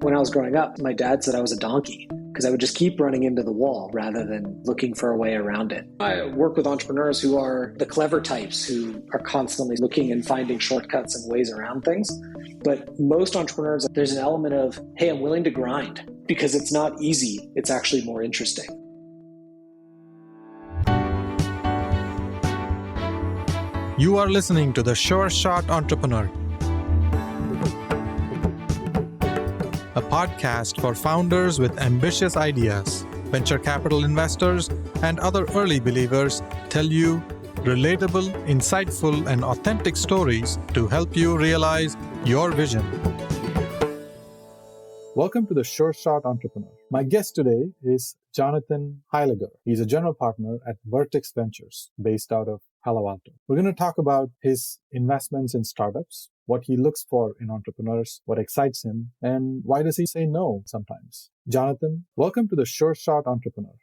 When I was growing up, my dad said I was a donkey because I would just keep running into the wall rather than looking for a way around it. I work with entrepreneurs who are the clever types who are constantly looking and finding shortcuts and ways around things. But most entrepreneurs, there's an element of, hey, I'm willing to grind because it's not easy. It's actually more interesting. You are listening to The Sure Shot Entrepreneur, a podcast for founders with ambitious ideas. Venture capital investors and other early believers tell you relatable, insightful, and authentic stories to help you realize your vision. Welcome to The Sure Shot Entrepreneur. My guest today is Jonathan Heiliger. He's a general partner at Vertex Ventures, based out of Palo Alto. We're going to talk about his investments in startups, what he looks for in entrepreneurs, what excites him, and why does he say no sometimes. Jonathan, welcome to The Sure Shot Entrepreneur.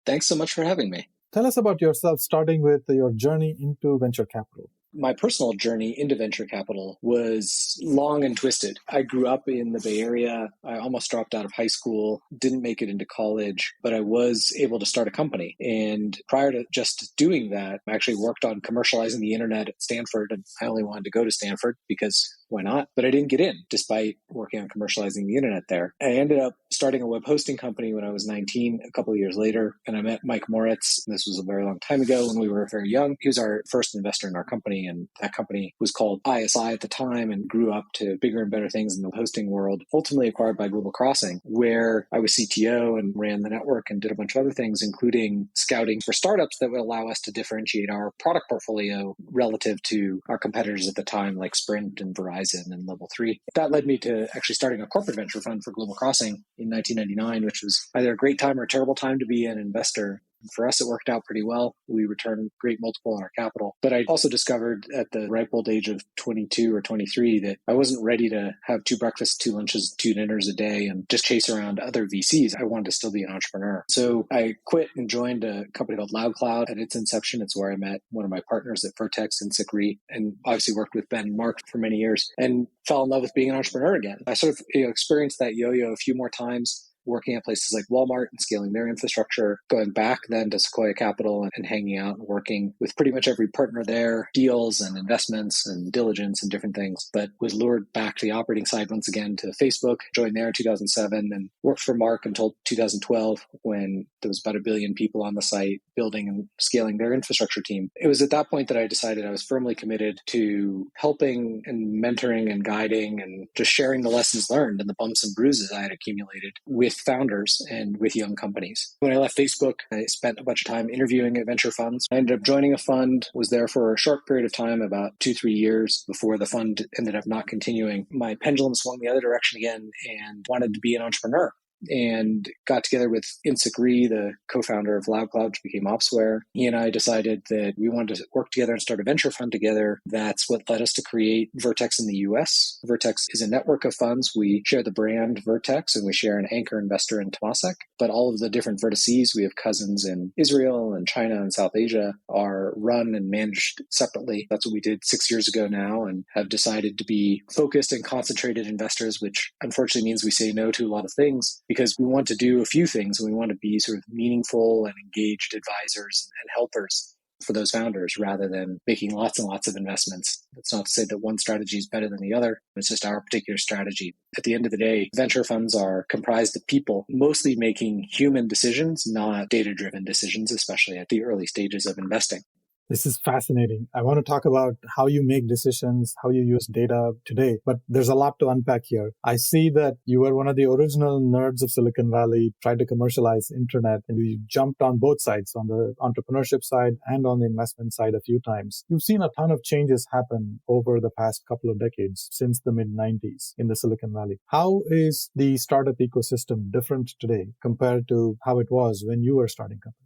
Thanks so much for having me. Tell us about yourself, starting with your journey into venture capital. My personal journey into venture capital was long and twisted. I grew up in the Bay Area. I almost dropped out of high school, didn't make it into college, but I was able to start a company. And prior to just doing that, I actually worked on commercializing the internet at Stanford. And I only wanted to go to Stanford because why not? But I didn't get in despite working on commercializing the internet there. I ended up starting a web hosting company when I was 19, a couple of years later. And I met Mike Moritz. This was a very long time ago when we were very young. He was our first investor in our company. And that company was called ISI at the time and grew up to bigger and better things in the hosting world, ultimately acquired by Global Crossing, where I was CTO and ran the network and did a bunch of other things, including scouting for startups that would allow us to differentiate our product portfolio relative to our competitors at the time, like Sprint and Verizon and Level 3. That led me to actually starting a corporate venture fund for Global Crossing in 1999, which was either a great time or a terrible time to be an investor. For us, it worked out pretty well. We returned a great multiple on our capital. But I also discovered at the ripe old age of 22 or 23 that I wasn't ready to have 2 breakfasts, 2 lunches, 2 dinners a day and just chase around other VCs. I wanted to still be an entrepreneur. So I quit and joined a company called LoudCloud. At its inception, it's where I met one of my partners at Vertex and Sikri, and obviously worked with Ben and Mark for many years and fell in love with being an entrepreneur again. I sort of experienced that yo-yo a few more times, working at places like Walmart and scaling their infrastructure, going back then to Sequoia Capital and hanging out and working with pretty much every partner there, deals and investments and diligence and different things, but was lured back to the operating side once again to Facebook, joined there in 2007 and worked for Mark until 2012 when there was about 1 billion people on the site building and scaling their infrastructure team. It was at that point that I decided I was firmly committed to helping and mentoring and guiding and just sharing the lessons learned and the bumps and bruises I had accumulated with founders and with young companies. When I left Facebook, I spent a bunch of time interviewing at venture funds. I ended up joining a fund, was there for a short period of time, about 2-3 years before the fund ended up not continuing. My pendulum swung the other direction again and wanted to be an entrepreneur. And got together with Sikri, the co-founder of LoudCloud, which became Opsware. He and I decided that we wanted to work together and start a venture fund together. That's what led us to create Vertex in the US. Vertex is a network of funds. We share the brand Vertex and we share an anchor investor in Temasek. But all of the different vertices, we have cousins in Israel and China and South Asia, are run and managed separately. That's what we did 6 years ago now and have decided to be focused and concentrated investors, which unfortunately means we say no to a lot of things, because we want to do a few things and we want to be sort of meaningful and engaged advisors and helpers for those founders rather than making lots and lots of investments. That's not to say that one strategy is better than the other. It's just our particular strategy. At the end of the day, venture funds are comprised of people mostly making human decisions, not data-driven decisions, especially at the early stages of investing. This is fascinating. I want to talk about how you make decisions, how you use data today, but there's a lot to unpack here. I see that you were one of the original nerds of Silicon Valley, tried to commercialize internet, and you jumped on both sides, on the entrepreneurship side and on the investment side a few times. You've seen a ton of changes happen over the past couple of decades since the mid-90s in the Silicon Valley. How is the startup ecosystem different today compared to how it was when you were starting companies?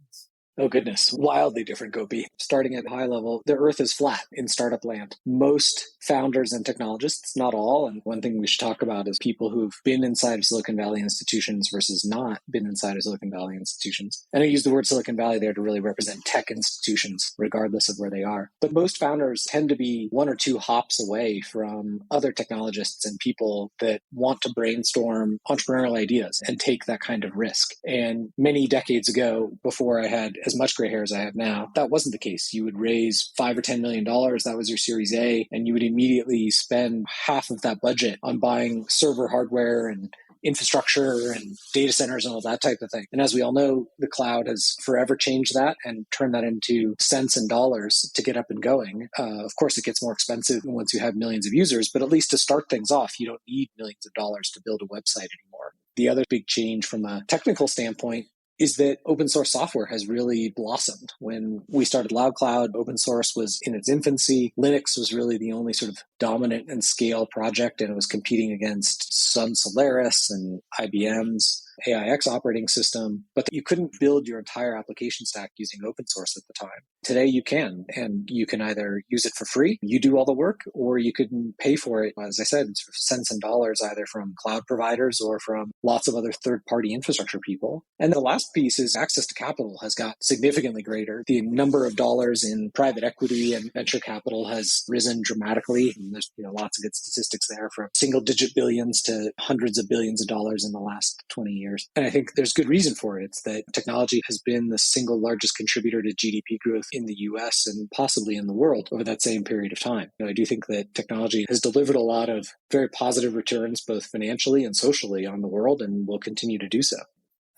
Oh, goodness. Wildly different, Gopi. Starting at high level, the earth is flat in startup land. Most founders and technologists, not all, and one thing we should talk about is people who've been inside of Silicon Valley institutions versus not been inside of Silicon Valley institutions. And I use the word Silicon Valley there to really represent tech institutions, regardless of where they are. But most founders tend to be one or two hops away from other technologists and people that want to brainstorm entrepreneurial ideas and take that kind of risk. And many decades ago, before I had as much gray hair as I have now, that wasn't the case. You would raise $5 or $10 million. That was your Series A, and you would immediately spend half of that budget on buying server hardware and infrastructure and data centers and all that type of thing. And as we all know, the cloud has forever changed that and turned that into cents and dollars to get up and going. Of course, it gets more expensive once you have millions of users, but at least to start things off, you don't need millions of dollars to build a website anymore. The other big change from a technical standpoint is that open source software has really blossomed. When we started Loud Cloud, open source was in its infancy. Linux was really the only sort of dominant and scale project, and it was competing against Sun Solaris and IBM's AIX operating system, but you couldn't build your entire application stack using open source at the time. Today you can, and you can either use it for free, you do all the work, or you can pay for it, as I said, sort of cents and dollars, either from cloud providers or from lots of other third-party infrastructure people. And the last piece is access to capital has got significantly greater. The number of dollars in private equity and venture capital has risen dramatically. And there's lots of good statistics there, from single-digit billions to hundreds of billions of dollars in the last 20 years. And I think there's good reason for it. It's that technology has been the single largest contributor to GDP growth in the US and possibly in the world over that same period of time. I do think that technology has delivered a lot of very positive returns, both financially and socially, on the world, and will continue to do so.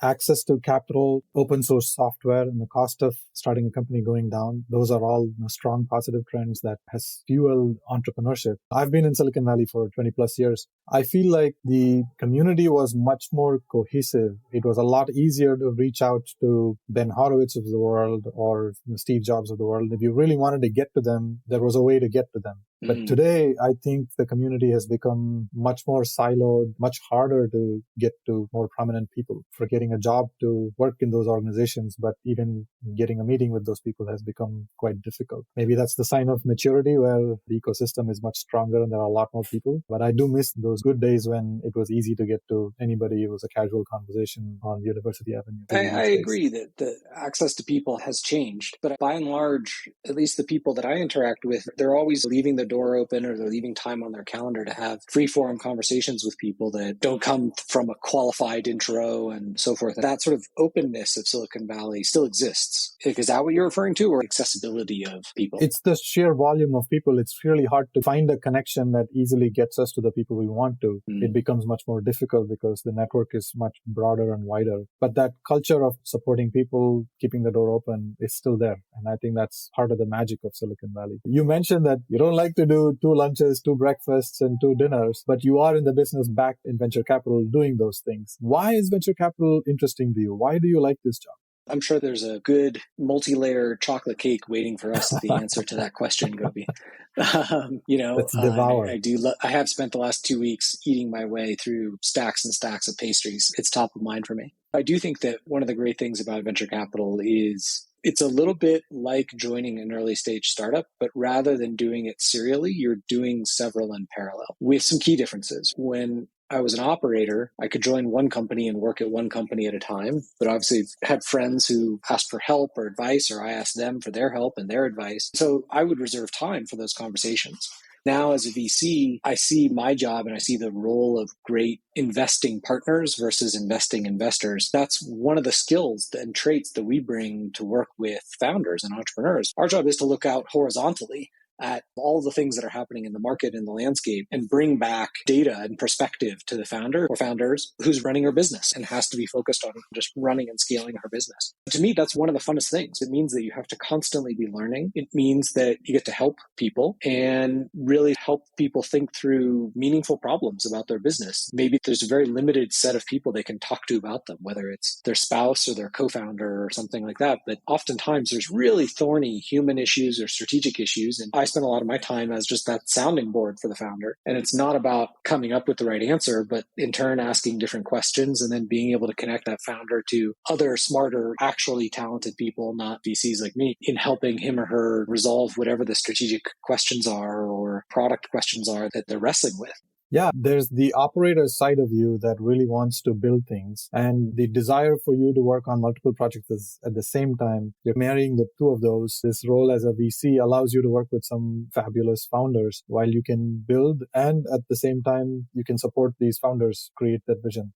Access to capital, open source software, and the cost of starting a company going down. Those are all strong positive trends that has fueled entrepreneurship. I've been in Silicon Valley for 20 plus years. I feel like the community was much more cohesive. It was a lot easier to reach out to Ben Horowitz of the world or Steve Jobs of the world. If you really wanted to get to them, there was a way to get to them. But today, I think the community has become much more siloed, much harder to get to more prominent people. For getting a job to work in those organizations, but even getting a meeting with those people has become quite difficult. Maybe that's the sign of maturity, where the ecosystem is much stronger and there are a lot more people. But I do miss those good days when it was easy to get to anybody. It was a casual conversation on University Avenue. I agree that the access to people has changed, but by and large, at least the people that I interact with, they're always leaving the door open, or they're leaving time on their calendar to have free-form conversations with people that don't come from a qualified intro and so forth. That sort of openness of Silicon Valley still exists. Is that what you're referring to, or accessibility of people? It's the sheer volume of people. It's really hard to find a connection that easily gets us to the people we want to. It becomes much more difficult because the network is much broader and wider. But that culture of supporting people, keeping the door open, is still there. And I think that's part of the magic of Silicon Valley. You mentioned that you don't like to do 2 lunches, 2 breakfasts, and 2 dinners, but you are in the business back in venture capital doing those things. Why is venture capital interesting to you? Why do you like this job? I'm sure there's a good multi-layer chocolate cake waiting for us at the answer to that question, Gopi. Let's devour. I have spent the last 2 weeks eating my way through stacks and stacks of pastries. It's top of mind for me. I do think that one of the great things about venture capital is it's a little bit like joining an early stage startup, but rather than doing it serially, you're doing several in parallel with some key differences. When I was an operator, I could join one company and work at one company at a time, but obviously had friends who asked for help or advice, or I asked them for their help and their advice. So I would reserve time for those conversations. Now, as a VC, I see my job and I see the role of great investing partners versus investing investors. That's one of the skills and traits that we bring to work with founders and entrepreneurs. Our job is to look out horizontally at all the things that are happening in the market and the landscape and bring back data and perspective to the founder or founders who's running her business and has to be focused on just running and scaling her business. To me, that's one of the funnest things. It means that you have to constantly be learning. It means that you get to help people and really help people think through meaningful problems about their business. Maybe there's a very limited set of people they can talk to about them, whether it's their spouse or their co-founder or something like that. But oftentimes there's really thorny human issues or strategic issues. And I spend a lot of my time as just that sounding board for the founder. And it's not about coming up with the right answer, but in turn asking different questions and then being able to connect that founder to other smarter, actually talented people, not VCs like me, in helping him or her resolve whatever the strategic questions are or product questions are that they're wrestling with. Yeah, there's the operator side of you that really wants to build things, and the desire for you to work on multiple projects is at the same time. You're marrying the two of those. This role as a VC allows you to work with some fabulous founders while you can build, and at the same time, you can support these founders create that vision.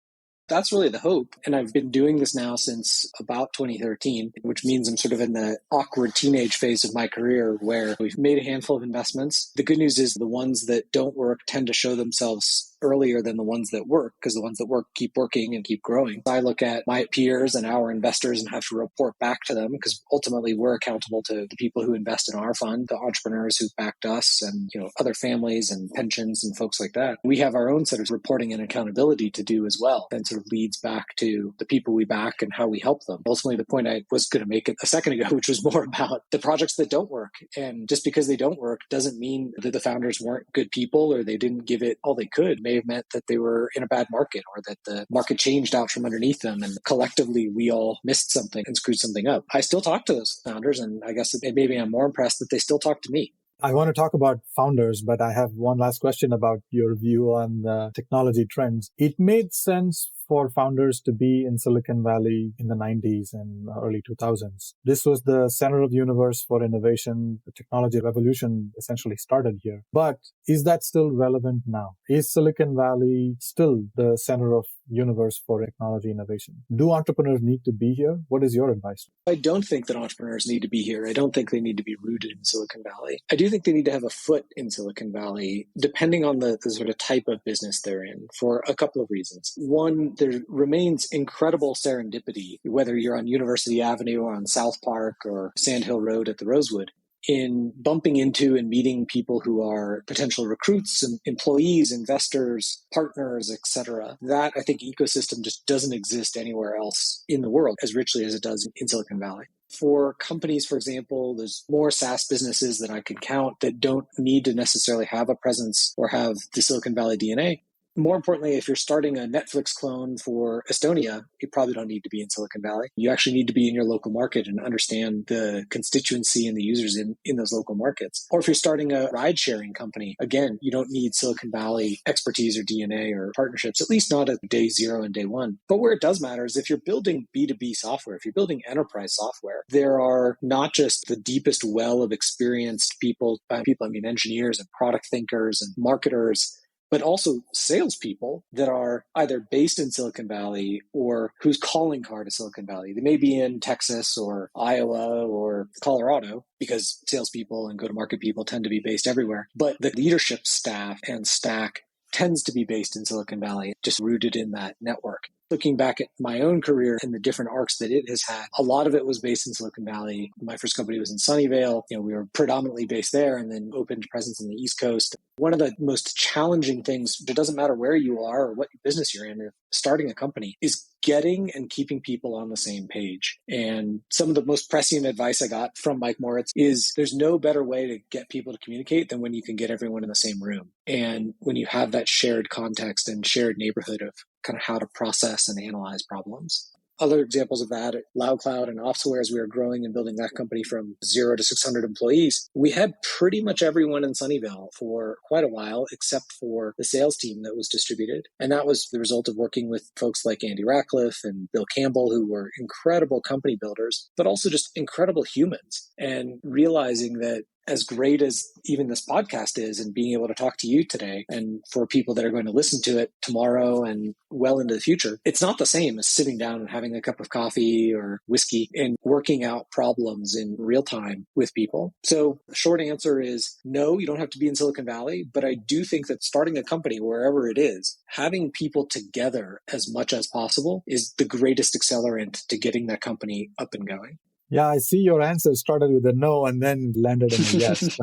That's really the hope. And I've been doing this now since about 2013, which means I'm sort of in the awkward teenage phase of my career where we've made a handful of investments. The good news is the ones that don't work tend to show themselves earlier than the ones that work, because the ones that work keep working and keep growing. I look at my peers and our investors and have to report back to them, because ultimately we're accountable to the people who invest in our fund, the entrepreneurs who backed us, and other families and pensions and folks like that. We have our own set of reporting and accountability to do as well, and sort of leads back to the people we back and how we help them. Ultimately, the point I was going to make it a second ago, which was more about the projects that don't work. And just because they don't work doesn't mean that the founders weren't good people or they didn't give it all they could. It may have meant that they were in a bad market or that the market changed out from underneath them and collectively we all missed something and screwed something up. I still talk to those founders, and I guess maybe I'm more impressed that they still talk to me. I want to talk about founders, but I have one last question about your view on the technology trends. It made sense for founders to be in Silicon Valley in the 90s and early 2000s. This was the center of the universe for innovation. The technology revolution essentially started here. But is that still relevant now? Is Silicon Valley still the center of universe for technology innovation? Do entrepreneurs need to be here? What is your advice? I don't think that entrepreneurs need to be here. I don't think they need to be rooted in Silicon Valley. I do think they need to have a foot in Silicon Valley, depending on the sort of type of business they're in, for a couple of reasons. One, there remains incredible serendipity, whether you're on University Avenue or on South Park or Sand Hill Road at the Rosewood, in bumping into and meeting people who are potential recruits and employees, investors, partners, etc. That, I think, ecosystem just doesn't exist anywhere else in the world as richly as it does in Silicon Valley. For companies, for example, there's more SaaS businesses that I could count that don't need to necessarily have a presence or have the Silicon Valley DNA. More importantly, if you're starting a Netflix clone for Estonia, you probably don't need to be in Silicon Valley. You actually need to be in your local market and understand the constituency and the users in those local markets. Or if you're starting a ride-sharing company, again, you don't need Silicon Valley expertise or DNA or partnerships, at least not at day zero and day one. But where it does matter is if you're building B2B software, if you're building enterprise software, there are not just the deepest well of experienced people, I mean engineers and product thinkers and marketers, but also salespeople that are either based in Silicon Valley or whose calling card is Silicon Valley. They may be in Texas or Iowa or Colorado, because salespeople and go-to-market people tend to be based everywhere. But the leadership staff and stack tends to be based in Silicon Valley, just rooted in that network. Looking back at my own career and the different arcs that it has had, a lot of it was based in Silicon Valley. My first company was in Sunnyvale. We were predominantly based there and then opened presence in the East Coast. One of the most challenging things, it doesn't matter where you are or what business you're in, starting a company, is getting and keeping people on the same page. And some of the most prescient advice I got from Mike Moritz is there's no better way to get people to communicate than when you can get everyone in the same room. And when you have that shared context and shared neighborhood of kind of how to process and analyze problems. Other examples of that at LoudCloud and Offsware, as we were growing and building that company from 0 to 600 employees, we had pretty much everyone in Sunnyvale for quite a while, except for the sales team that was distributed. And that was the result of working with folks like Andy Ratcliffe and Bill Campbell, who were incredible company builders, but also just incredible humans. And realizing that as great as even this podcast is and being able to talk to you today and for people that are going to listen to it tomorrow and well into the future, it's not the same as sitting down and having a cup of coffee or whiskey and working out problems in real time with people. So the short answer is no, you don't have to be in Silicon Valley, but I do think that starting a company wherever it is, having people together as much as possible is the greatest accelerant to getting that company up and going. Yeah, I see your answer started with a no and then landed in a yes.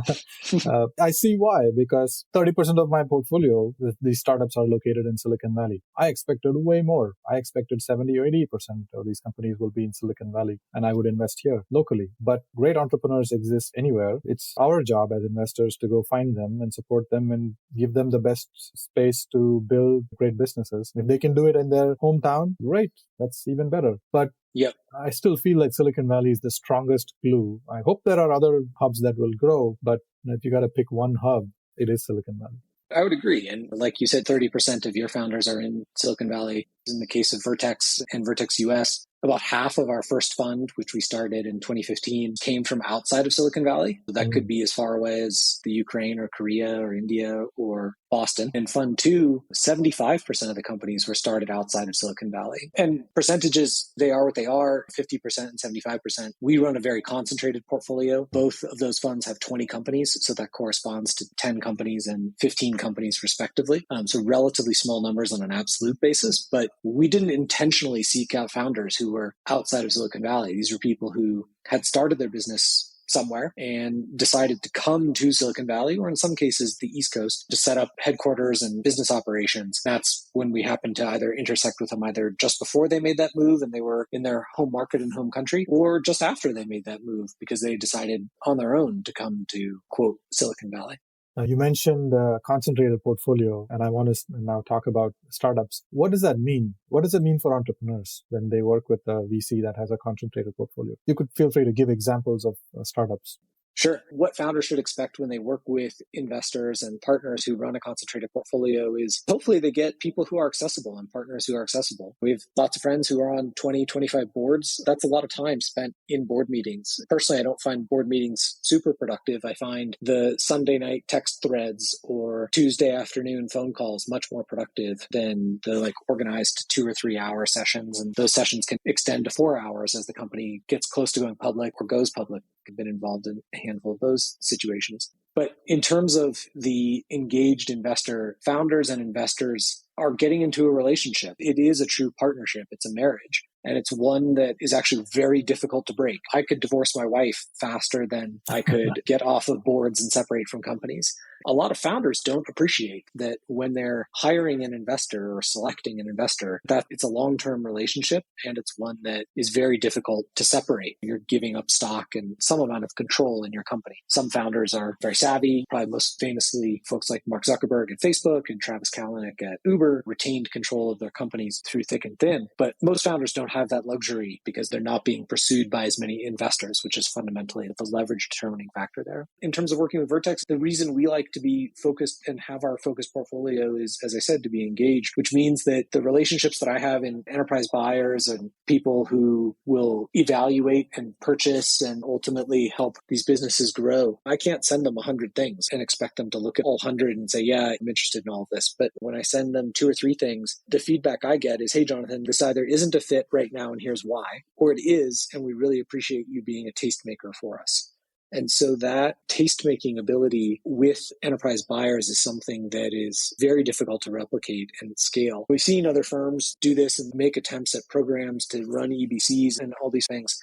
I see why, because 30% of my portfolio, these startups are located in Silicon Valley. I expected way more. I expected 70 or 80% of these companies will be in Silicon Valley, and I would invest here locally. But great entrepreneurs exist anywhere. It's our job as investors to go find them and support them and give them the best space to build great businesses. If they can do it in their hometown, great. That's even better. But Yep. I still feel like Silicon Valley is the strongest glue. I hope there are other hubs that will grow, but if you got to pick one hub, it is Silicon Valley. I would agree. And like you said, 30% of your founders are in Silicon Valley. In the case of Vertex and Vertex US, about half of our first fund, which we started in 2015, came from outside of Silicon Valley. So that could be as far away as the Ukraine or Korea or India or Boston. In Fund 2, 75% of the companies were started outside of Silicon Valley. And percentages, they are what they are, 50% and 75%. We run a very concentrated portfolio. Both of those funds have 20 companies, so that corresponds to 10 companies and 15 companies respectively. So relatively small numbers on an absolute basis, but we didn't intentionally seek out founders who were outside of Silicon Valley. These were people who had started their business somewhere and decided to come to Silicon Valley, or in some cases, the East Coast, to set up headquarters and business operations. That's when we happened to either intersect with them either just before they made that move and they were in their home market and home country, or just after they made that move because they decided on their own to come to, quote, Silicon Valley. You mentioned a concentrated portfolio, and I want to now talk about startups. What does that mean? What does it mean for entrepreneurs when they work with a VC that has a concentrated portfolio? You could feel free to give examples of startups. Sure. What founders should expect when they work with investors and partners who run a concentrated portfolio is hopefully they get people who are accessible and partners who are accessible. We have lots of friends who are on 20, 25 boards. That's a lot of time spent in board meetings. Personally, I don't find board meetings super productive. I find the Sunday night text threads or Tuesday afternoon phone calls much more productive than the organized 2 or 3 hour sessions. And those sessions can extend to 4 hours as the company gets close to going public or goes public. I've been involved in a handful of those situations. But in terms of the engaged investor, founders and investors are getting into a relationship. It is a true partnership. It's a marriage. And it's one that is actually very difficult to break. I could divorce my wife faster than I could get off of boards and separate from companies. A lot of founders don't appreciate that when they're hiring an investor or selecting an investor, that it's a long-term relationship and it's one that is very difficult to separate. You're giving up stock and some amount of control in your company. Some founders are very savvy, probably most famously folks like Mark Zuckerberg at Facebook and Travis Kalanick at Uber retained control of their companies through thick and thin. But most founders don't have that luxury because they're not being pursued by as many investors, which is fundamentally the leverage determining factor there. In terms of working with Vertex, the reason we like to be focused and have our focused portfolio is, as I said, to be engaged, which means that the relationships that I have in enterprise buyers and people who will evaluate and purchase and ultimately help these businesses grow, I can't send them 100 things and expect them to look at all 100 and say, yeah, I'm interested in all of this. But when I send them 2 or 3 things, the feedback I get is, hey, Jonathan, this either isn't a fit right now and here's why, or it is, and we really appreciate you being a tastemaker for us. And so that taste-making ability with enterprise buyers is something that is very difficult to replicate and scale. We've seen other firms do this and make attempts at programs to run EBCs and all these things.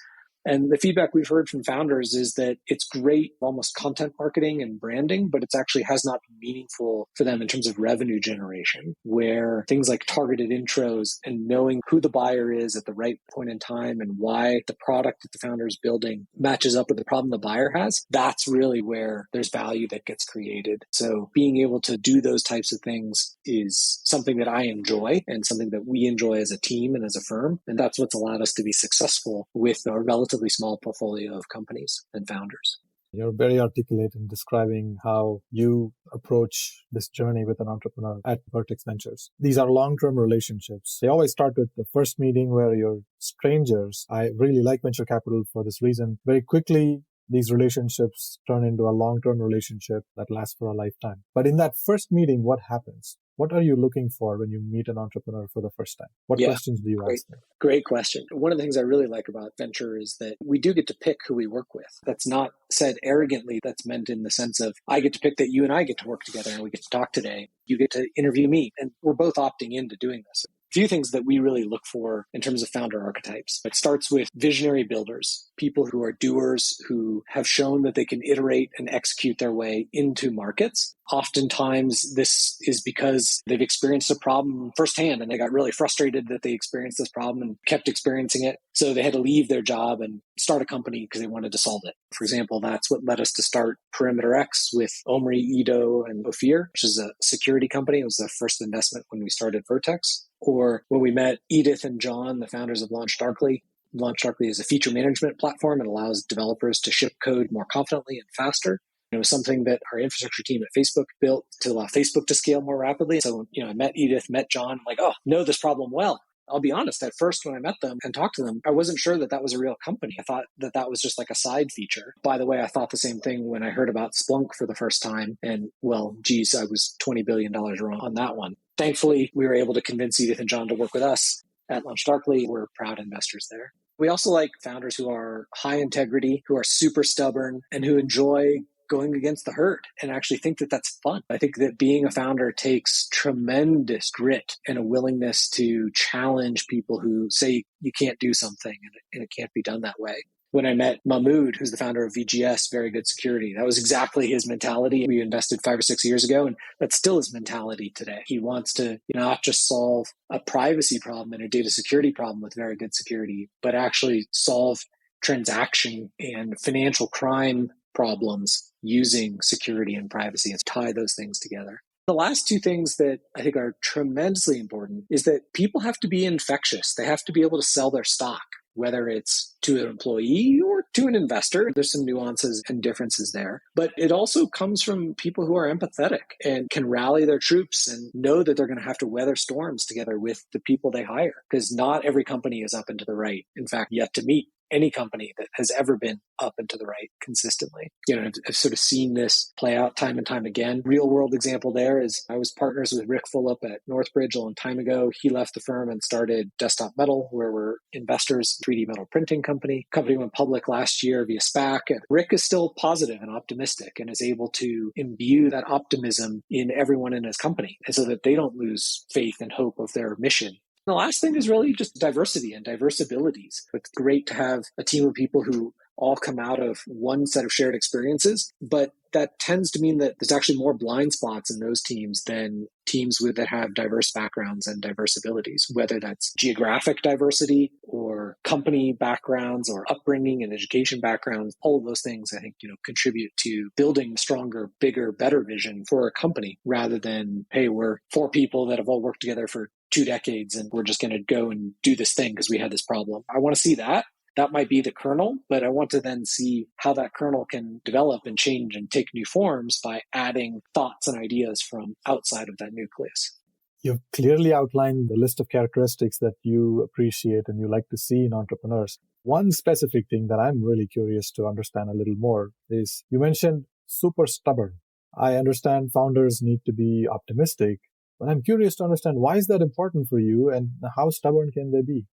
And the feedback we've heard from founders is that it's great, almost content marketing and branding, but it actually has not been meaningful for them in terms of revenue generation, where things like targeted intros and knowing who the buyer is at the right point in time and why the product that the founder is building matches up with the problem the buyer has, that's really where there's value that gets created. So being able to do those types of things is something that I enjoy and something that we enjoy as a team and as a firm. And that's what's allowed us to be successful with a relatively small portfolio of companies and founders. You're very articulate in describing how you approach this journey with an entrepreneur at Vertex Ventures. These are long-term relationships. They always start with the first meeting where you're strangers. I really like venture capital for this reason. Very quickly, these relationships turn into a long-term relationship that lasts for a lifetime. But in that first meeting, what happens? What are you looking for when you meet an entrepreneur for the first time? What questions do you ask them? Great question. One of the things I really like about venture is that we do get to pick who we work with. That's not said arrogantly. That's meant in the sense of, I get to pick that you and I get to work together and we get to talk today. You get to interview me, and we're both opting into doing this. few things that we really look for in terms of founder archetypes. It starts with visionary builders, people who are doers, who have shown that they can iterate and execute their way into markets. Oftentimes, this is because they've experienced a problem firsthand and they got really frustrated that they experienced this problem and kept experiencing it. So they had to leave their job and start a company because they wanted to solve it. For example, that's what led us to start Perimeter X with Omri, Ido, and Ophir, which is a security company. It was the first investment when we started Vertex. Or when we met Edith and John, the founders of LaunchDarkly. LaunchDarkly is a feature management platform. It allows developers to ship code more confidently and faster. It was something that our infrastructure team at Facebook built to allow Facebook to scale more rapidly. So, I met Edith, met John, I'm like, know this problem well. I'll be honest, at first when I met them and talked to them, I wasn't sure that that was a real company. I thought that that was just like a side feature. By the way, I thought the same thing when I heard about Splunk for the first time. And well, geez, I was $20 billion wrong on that one. Thankfully, we were able to convince Edith and John to work with us at LaunchDarkly. We're proud investors there. We also like founders who are high integrity, who are super stubborn, and who enjoy going against the herd and actually think that that's fun. I think that being a founder takes tremendous grit and a willingness to challenge people who say you can't do something and it can't be done that way. When I met Mahmood, who's the founder of VGS, Very Good Security, that was exactly his mentality. We invested 5 or 6 years ago, and that's still his mentality today. He wants to not just solve a privacy problem and a data security problem with Very Good Security, but actually solve transaction and financial crime problems using security and privacy and tie those things together. The last two things that I think are tremendously important is that people have to be infectious. They have to be able to sell their stock, whether it's to an employee or to an investor. There's some nuances and differences there. But it also comes from people who are empathetic and can rally their troops and know that they're going to have to weather storms together with the people they hire, because not every company is up and to the right. In fact, yet to meet any company that has ever been up and to the right consistently. I've sort of seen this play out time and time again. Real world example there is I was partners with Rick Fulop at Northbridge a long time ago. He left the firm and started Desktop Metal, where we're investors, 3D metal printing company. Company went public last year via SPAC. And Rick is still positive and optimistic and is able to imbue that optimism in everyone in his company, and so that they don't lose faith and hope of their mission. The last thing is really just diversity and diverse abilities. It's great to have a team of people who all come out of one set of shared experiences, but that tends to mean that there's actually more blind spots in those teams than teams that have diverse backgrounds and diverse abilities, whether that's geographic diversity or company backgrounds or upbringing and education backgrounds. All of those things, I think, contribute to building a stronger, bigger, better vision for a company, rather than, hey, we're 4 people that have all worked together for 2 decades and we're just going to go and do this thing because we had this problem. I want to see that. That might be the kernel, but I want to then see how that kernel can develop and change and take new forms by adding thoughts and ideas from outside of that nucleus. You've clearly outlined the list of characteristics that you appreciate and you like to see in entrepreneurs. One specific thing that I'm really curious to understand a little more is you mentioned super stubborn. I understand founders need to be optimistic, but I'm curious to understand, why is that important for you and how stubborn can they be?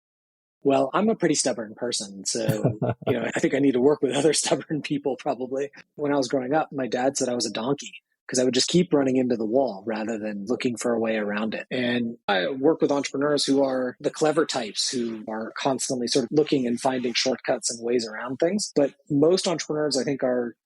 Well, I'm a pretty stubborn person. So, I think I need to work with other stubborn people probably. When I was growing up, my dad said I was a donkey because I would just keep running into the wall rather than looking for a way around it. And I work with entrepreneurs who are the clever types, who are constantly sort of looking and finding shortcuts and ways around things. But most entrepreneurs, I think,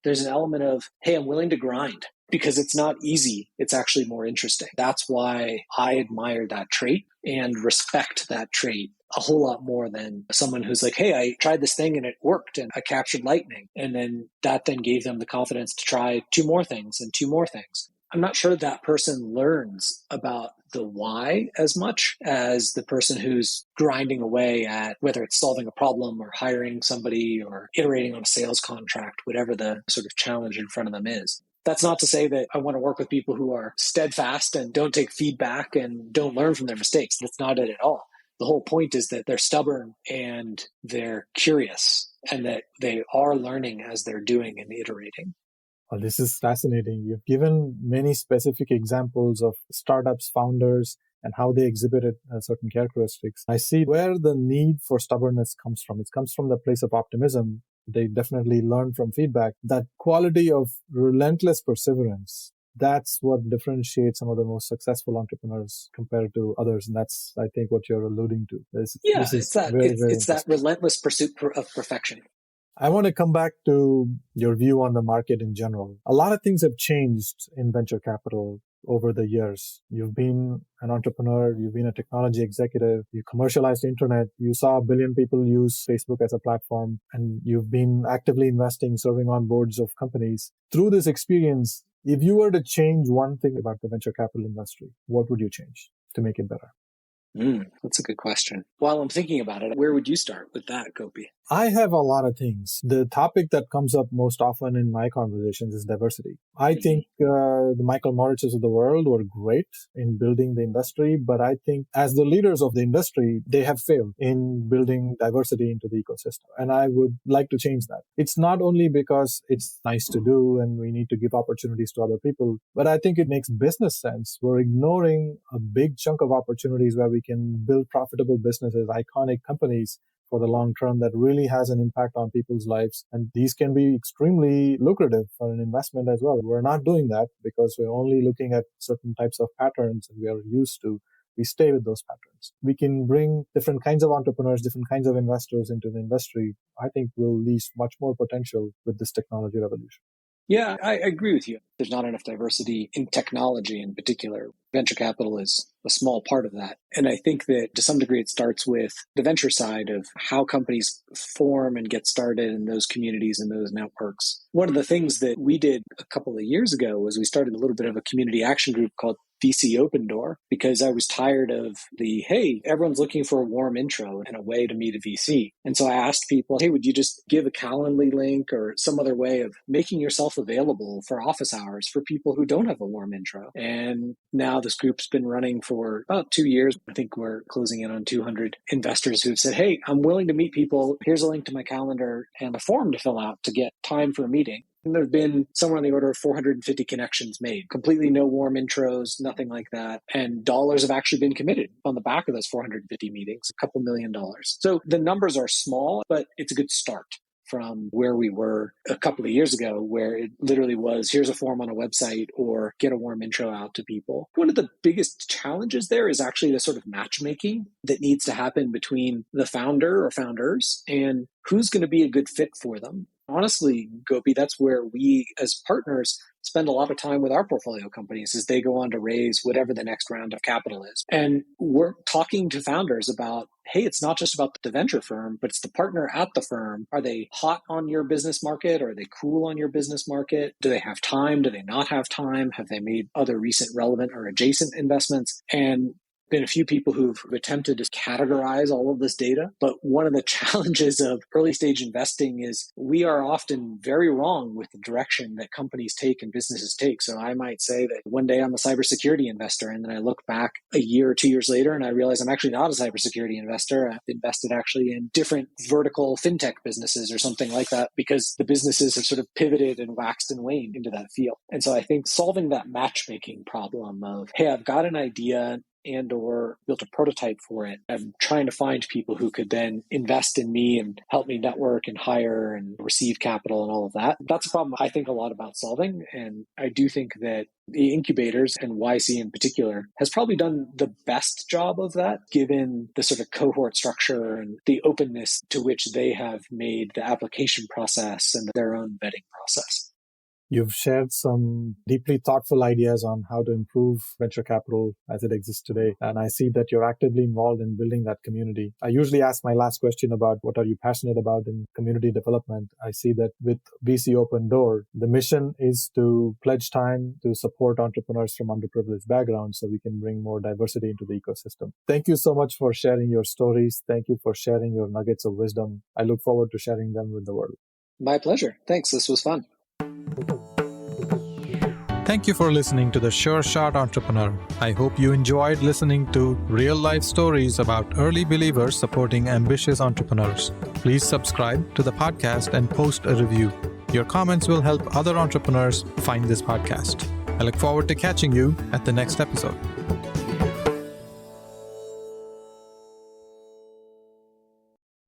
there's an element of, hey, I'm willing to grind. Because it's not easy, it's actually more interesting. That's why I admire that trait and respect that trait a whole lot more than someone who's like, hey, I tried this thing and it worked and I captured lightning. And then that then gave them the confidence to try 2 more things and 2 more things. I'm not sure that person learns about the why as much as the person who's grinding away at whether it's solving a problem or hiring somebody or iterating on a sales contract, whatever the sort of challenge in front of them is. That's not to say that I want to work with people who are steadfast and don't take feedback and don't learn from their mistakes. That's not it at all. The whole point is that they're stubborn and they're curious and that they are learning as they're doing and iterating. Well, this is fascinating. You've given many specific examples of startups, founders, and how they exhibited certain characteristics. I see where the need for stubbornness comes from. It comes from the place of optimism. They definitely learn from feedback. That quality of relentless perseverance, That's what differentiates some of the most successful entrepreneurs compared to others. And that's, I think, what you're alluding to. This is very, very it's that interesting. relentless pursuit of perfection. I want to come back to your view on the market in general. A lot of things have changed in venture capital over the years. You've been an entrepreneur, you've been a technology executive, you commercialized the internet, you saw 1 billion people use Facebook as a platform, and you've been actively investing, serving on boards of companies. Through this experience, if you were to change one thing about the venture capital industry, what would you change to make it better? That's a good question. While I'm thinking about it, where would you start with that, Gopi? I have a lot of things. The topic that comes up most often in my conversations is diversity. I think the Michael Moritzes of the world were great in building the industry, but I think as the leaders of the industry, they have failed in building diversity into the ecosystem. And I would like to change that. It's not only because it's nice to do and we need to give opportunities to other people, but I think it makes business sense. We're ignoring a big chunk of opportunities where we can build profitable businesses, iconic companies for the long term that really has an impact on people's lives. And these can be extremely lucrative for an investment as well. We're not doing that because we're only looking at certain types of patterns that we are used to. We stay with those patterns. We can bring different kinds of entrepreneurs, different kinds of investors into the industry. I think we'll unleash much more potential with this technology revolution. Yeah, I agree with you. There's not enough diversity in technology in particular. Venture capital is a small part of that. And I think that to some degree it starts with the venture side of how companies form and get started in those communities and those networks. One of the things that we did a couple of years ago was we started a little bit of a community action group called VC Open Door, because I was tired of hey, everyone's looking for a warm intro and a way to meet a VC. And so I asked people, hey, would you just give a Calendly link or some other way of making yourself available for office hours for people who don't have a warm intro? And now this group's been running for about 2 years. I think we're closing in on 200 investors who've said, hey, I'm willing to meet people. Here's a link to my calendar and a form to fill out to get time for a meeting. And there have been somewhere on the order of 450 connections made, completely no warm intros, nothing like that. And dollars have actually been committed on the back of those 450 meetings, a couple $1 million. So the numbers are small, but it's a good start from where we were a couple of years ago, where it literally was, here's a form on a website or get a warm intro out to people. One of the biggest challenges there is actually the sort of matchmaking that needs to happen between the founder or founders and who's going to be a good fit for them. Honestly, Gopi, that's where we as partners spend a lot of time with our portfolio companies as they go on to raise whatever the next round of capital is. And we're talking to founders about, hey, it's not just about the venture firm, but it's the partner at the firm. Are they hot on your business market? Are they cool on your business market? Do they have time? Do they not have time? Have they made other recent relevant or adjacent investments? And been a few people who've attempted to categorize all of this data. But one of the challenges of early stage investing is we are often very wrong with the direction that companies take and businesses take. So I might say that one day I'm a cybersecurity investor, and then I look back a year or 2 years later and I realize I'm actually not a cybersecurity investor. I've invested actually in different vertical fintech businesses or something like that because the businesses have sort of pivoted and waxed and waned into that field. And so I think solving that matchmaking problem of, hey, I've got an idea and or built a prototype for it. I'm trying to find people who could then invest in me and help me network and hire and receive capital and all of that. That's a problem I think a lot about solving. And I do think that the incubators and YC in particular has probably done the best job of that, given the sort of cohort structure and the openness to which they have made the application process and their own vetting process. You've shared some deeply thoughtful ideas on how to improve venture capital as it exists today. And I see that you're actively involved in building that community. I usually ask my last question about what are you passionate about in community development. I see that with VC Open Door, the mission is to pledge time to support entrepreneurs from underprivileged backgrounds so we can bring more diversity into the ecosystem. Thank you so much for sharing your stories. Thank you for sharing your nuggets of wisdom. I look forward to sharing them with the world. My pleasure. Thanks. This was fun. Thank you for listening to The Sure Shot Entrepreneur. I hope you enjoyed listening to real-life stories about early believers supporting ambitious entrepreneurs. Please subscribe to the podcast and post a review. Your comments will help other entrepreneurs find this podcast. I look forward to catching you at the next episode.